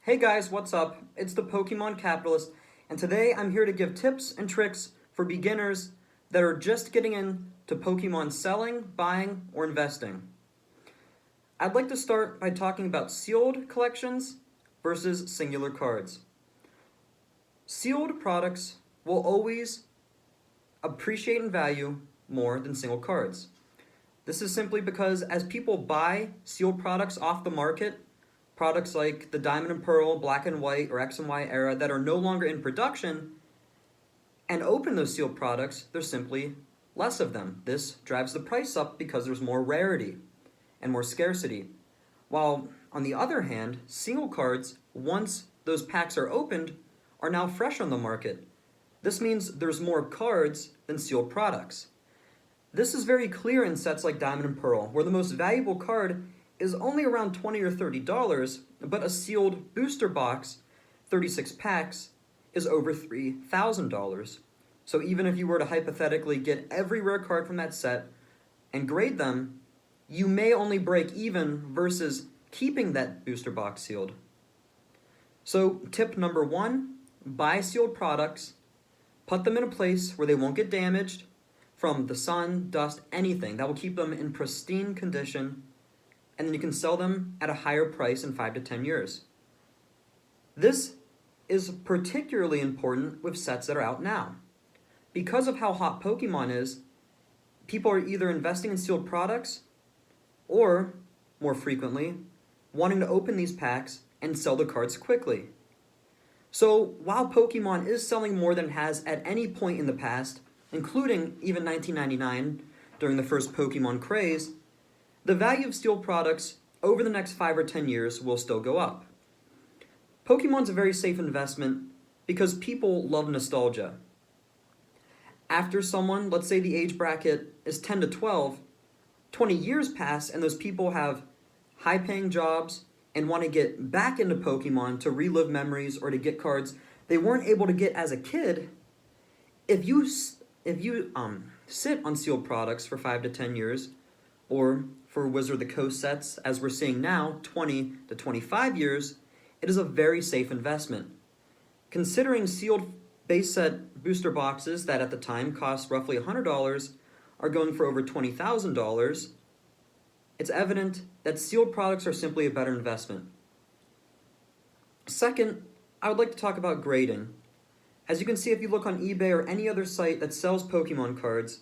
Hey guys, what's up? It's the Pokemon Capitalist, and today I'm here to give tips and tricks for beginners that are just getting into Pokemon selling, buying, or investing. I'd like to start by talking about sealed collections versus singular cards. Sealed products will always appreciate in value more than single cards. This is simply because as people buy sealed products off the market, products like the Diamond and Pearl, Black and White, or X and Y era that are no longer in production, and open those sealed products, there's simply less of them. This drives the price up because there's more rarity and more scarcity. While, on the other hand, single cards, once those packs are opened, are now fresh on the market. This means there's more cards than sealed products. This is very clear in sets like Diamond and Pearl, where the most valuable card is only around $20 or $30, but a sealed booster box, 36 packs, is over $3,000. So even if you were to hypothetically get every rare card from that set and grade them, you may only break even versus keeping that booster box sealed. So tip number 1, buy sealed products, put them in a place where they won't get damaged from the sun, dust, anything. That will keep them in pristine condition, and then you can sell them at a higher price in 5 to 10 years. This is particularly important with sets that are out now. Because of how hot Pokemon is, people are either investing in sealed products or, more frequently, wanting to open these packs and sell the cards quickly. So while Pokemon is selling more than it has at any point in the past, including even 1999 during the first Pokemon craze, the value of sealed products over the next 5 or 10 years will still go up. Pokemon's a very safe investment because people love nostalgia. After someone, let's say the age bracket is 10 to 12, 20 years pass and those people have high-paying jobs and want to get back into Pokemon to relive memories or to get cards they weren't able to get as a kid. If you sit on sealed products for 5 to 10 years, or for Wizard of the Coast sets, as we're seeing now, 20 to 25 years, it is a very safe investment. Considering sealed base set booster boxes that at the time cost roughly $100 are going for over $20,000, it's evident that sealed products are simply a better investment. Second, I would like to talk about grading. As you can see if you look on eBay or any other site that sells Pokemon cards,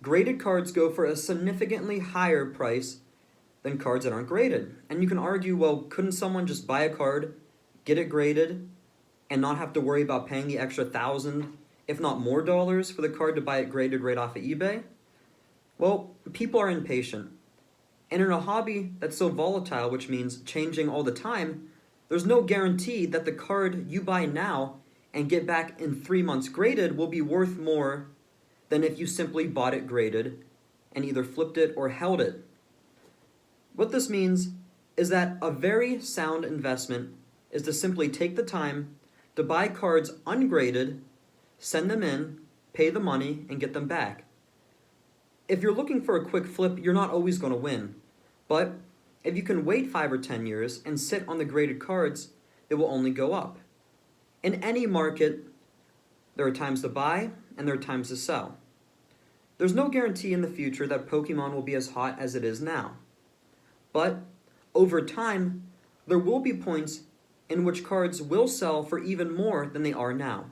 graded cards go for a significantly higher price than cards that aren't graded. And you can argue, well, couldn't someone just buy a card, get it graded, and not have to worry about paying the extra $1,000, if not more dollars, for the card to buy it graded right off of eBay? Well, people are impatient. And in a hobby that's so volatile, which means changing all the time, there's no guarantee that the card you buy now and get back in 3 months graded will be worth more than if you simply bought it graded and either flipped it or held it. What this means is that a very sound investment is to simply take the time to buy cards ungraded, send them in, pay the money, and get them back. If you're looking for a quick flip, you're not always going to win. But if you can wait 5 or 10 years and sit on the graded cards, it will only go up. In any market, there are times to buy and there are times to sell. There's no guarantee in the future that Pokemon will be as hot as it is now. But over time, there will be points in which cards will sell for even more than they are now,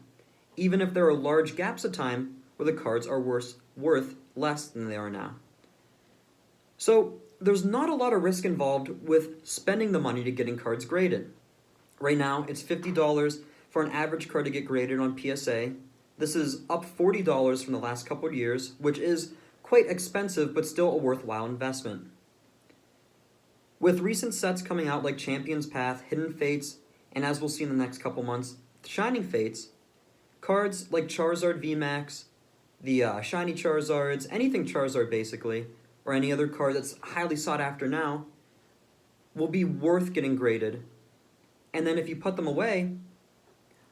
even if there are large gaps of time where the cards are worth less than they are now. So there's not a lot of risk involved with spending the money to getting cards graded. Right now, it's $50 for an average card to get graded on PSA. This is up $40 from the last couple of years, which is quite expensive but still a worthwhile investment. With recent sets coming out like Champion's Path, Hidden Fates, and as we'll see in the next couple months, Shining Fates, cards like Charizard VMAX, the Shiny Charizards, anything Charizard basically, or any other card that's highly sought after now, will be worth getting graded. And then if you put them away,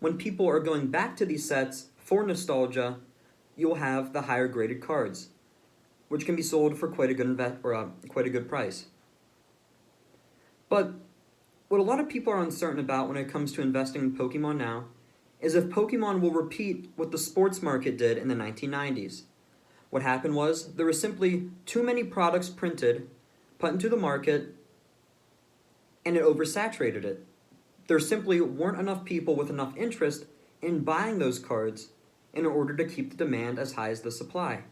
when people are going back to these sets for nostalgia, you'll have the higher graded cards, which can be sold for quite a good price. But What a lot of people are uncertain about when it comes to investing in Pokemon now is if Pokemon will repeat what the sports market did in the 1990s. What happened was there were simply too many products printed, put into the market, and it oversaturated it. There simply weren't enough people with enough interest in buying those cards in order to keep the demand as high as the supply.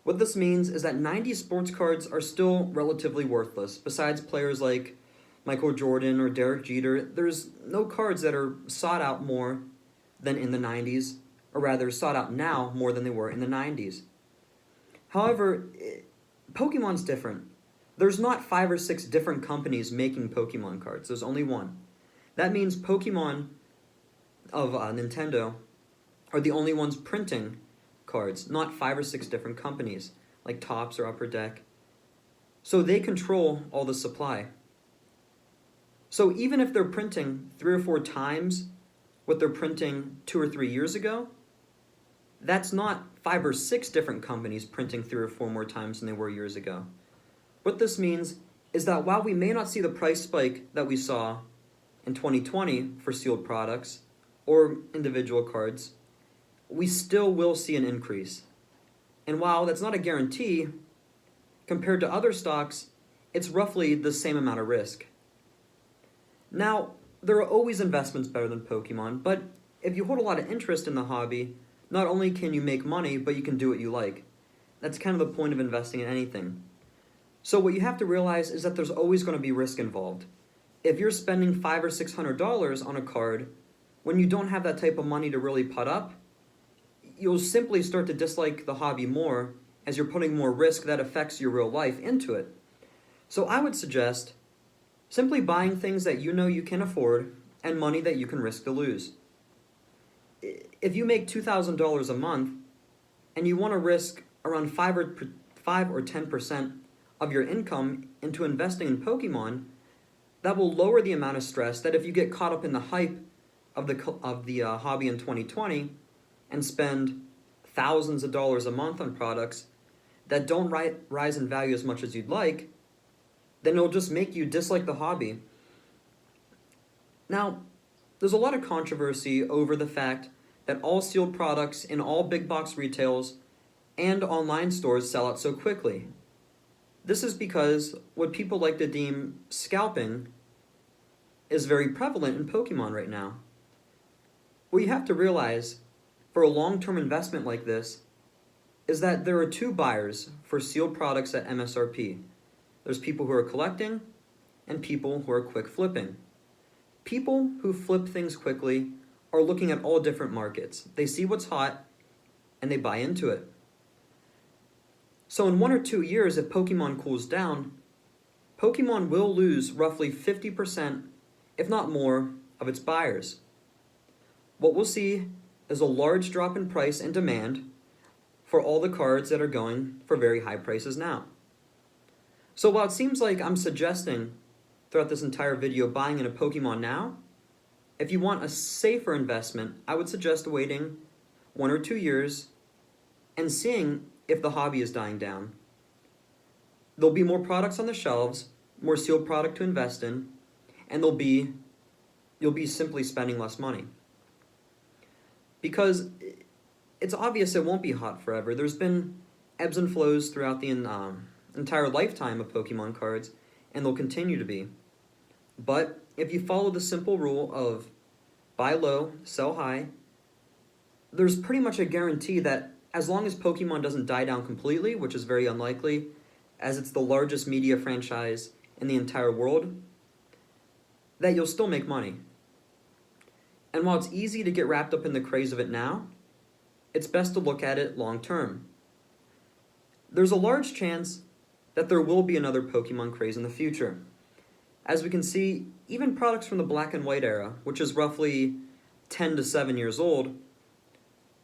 What this means is that 90s sports cards are still relatively worthless. Besides players like Michael Jordan or Derek Jeter, there's no cards that are sought out more than in the 90s, or rather sought out now more than they were in the 90s. However, Pokemon's different. There's not 5 or 6 different companies making Pokemon cards. There's only one. That means Pokemon of Nintendo are the only ones printing cards, not 5 or 6 different companies like Topps or Upper Deck. So they control all the supply. So even if they're printing 3 or 4 times what they're printing 2 or 3 years ago, that's not 5 or 6 different companies printing 3 or 4 more times than they were years ago. What this means is that while we may not see the price spike that we saw in 2020 for sealed products or individual cards, we still will see an increase. And while that's not a guarantee, compared to other stocks, it's roughly the same amount of risk. Now, there are always investments better than Pokemon, but if you hold a lot of interest in the hobby, not only can you make money, but you can do what you like. That's kind of the point of investing in anything. So what you have to realize is that there's always going to be risk involved. If you're spending $500 or $600 on a card, when you don't have that type of money to really put up, you'll simply start to dislike the hobby more as you're putting more risk that affects your real life into it. So I would suggest simply buying things that you know you can afford and money that you can risk to lose. If you make $2,000 a month and you want to risk around 5 or 10% of your income into investing in Pokemon, that will lower the amount of stress that if you get caught up in the hype of the hobby in 2020 and spend thousands of dollars a month on products that don't rise in value as much as you'd like, then it'll just make you dislike the hobby. Now, there's a lot of controversy over the fact that all sealed products in all big box retails and online stores sell out so quickly. This is because what people like to deem scalping is very prevalent in Pokemon right now. What you have to realize for a long-term investment like this is that there are 2 buyers for sealed products at MSRP. There's people who are collecting and people who are quick flipping. People who flip things quickly are looking at all different markets. They see what's hot and they buy into it. So in 1 or 2 years, if Pokemon cools down, Pokemon will lose roughly 50%, if not more, of its buyers. What we'll see is a large drop in price and demand for all the cards that are going for very high prices now. So while it seems like I'm suggesting throughout this entire video buying in a Pokemon now, if you want a safer investment, I would suggest waiting 1 or 2 years and seeing if the hobby is dying down. There'll be more products on the shelves, more sealed product to invest in, and you'll be simply spending less money. Because it's obvious it won't be hot forever. There's been ebbs and flows throughout the entire lifetime of Pokemon cards, and they'll continue to be. But if you follow the simple rule of buy low, sell high, there's pretty much a guarantee that as long as Pokemon doesn't die down completely, which is very unlikely, as it's the largest media franchise in the entire world, that you'll still make money. And while it's easy to get wrapped up in the craze of it now, it's best to look at it long term. There's a large chance that there will be another Pokemon craze in the future. As we can see, even products from the black and white era, which is roughly 10 to 7 years old,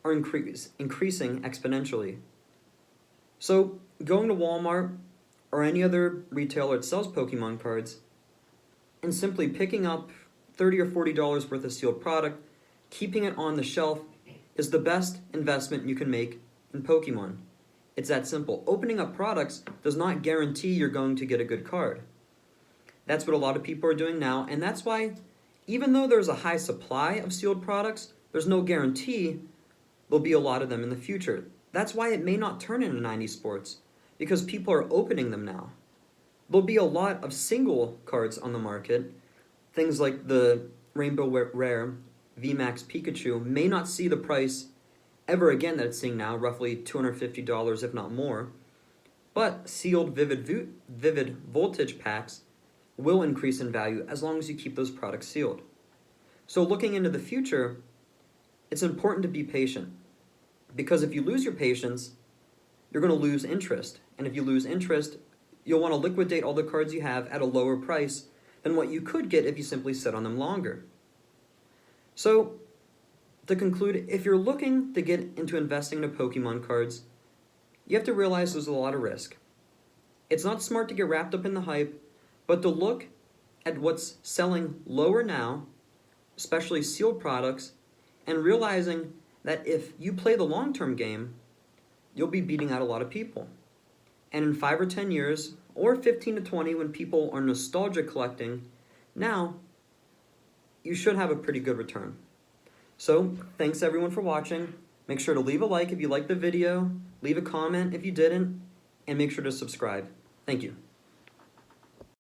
are increasing exponentially. So going to Walmart or any other retailer that sells Pokemon cards and simply picking up $30 or $40 worth of sealed product, keeping it on the shelf, is the best investment you can make in Pokemon. It's that simple. Opening up products does not guarantee you're going to get a good card. That's what a lot of people are doing now, and that's why, even though there's a high supply of sealed products, there's no guarantee there'll be a lot of them in the future. That's why it may not turn into 90 sports, because people are opening them now. There'll be a lot of single cards on the market. Things like the Rainbow Rare VMAX Pikachu may not see the price ever again that it's seeing now, roughly $250 if not more. But sealed Vivid Voltage packs will increase in value as long as you keep those products sealed. So looking into the future, it's important to be patient, because if you lose your patience, you're going to lose interest. And if you lose interest, you'll want to liquidate all the cards you have at a lower price than what you could get if you simply sit on them longer. So, to conclude, if you're looking to get into investing into Pokemon cards, you have to realize there's a lot of risk. It's not smart to get wrapped up in the hype, but to look at what's selling lower now, especially sealed products, and realizing that if you play the long-term game, you'll be beating out a lot of people. And in 5 or 10 years, or 15 to 20, when people are nostalgia collecting, now you should have a pretty good return. So, thanks everyone for watching. Make sure to leave a like if you liked the video, leave a comment if you didn't, and make sure to subscribe. Thank you.